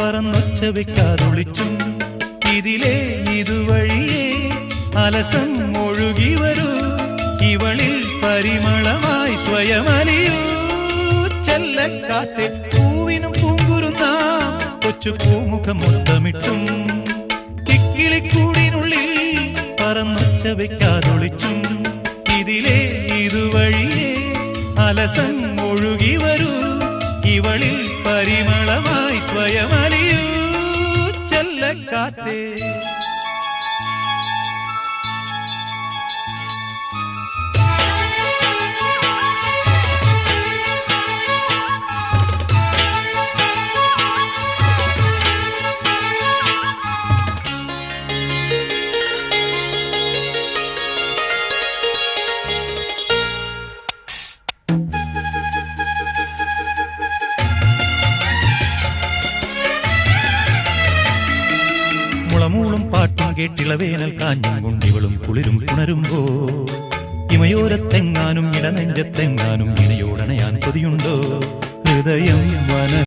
പറന്നൊച്ച വെക്കാതൊളിച്ചും ഇതിലേ ഇതുവഴിയേ അലസം ഒഴുകി വരൂ ഇവളിൽ പരിമളമായി സ്വയമലിയൂ ചെല്ലക്കാറ്റെ പൂവിനും പൂങ്കുരുന്ന കൊച്ചു പൂമുഖം മുത്തമിട്ടും കിക്കിളിക്കൂടിനുള്ളിൽ പറന്നൊച്ച വെക്കാതൊളിച്ചും ഇതിലേ ഇതുവഴിയേ അലസം ഒഴുകി വരൂ ഇവളിൽ പരിമളമായി സ്വയമലിയൂ ചെല്ലക്കാറ്റേ മുളമൂളും പാട്ടും കേട്ടിളവേനൽ കാഞ്ഞും കൊണ്ടിവളും കുളിരും പുണരുമ്പോ ഇമയോരത്തെങ്ങാനും ഇടനെഞ്ചത്തെങ്ങാനും ഇണയോടണയാൻ കൊതിയുണ്ടോ ഹൃദയം വന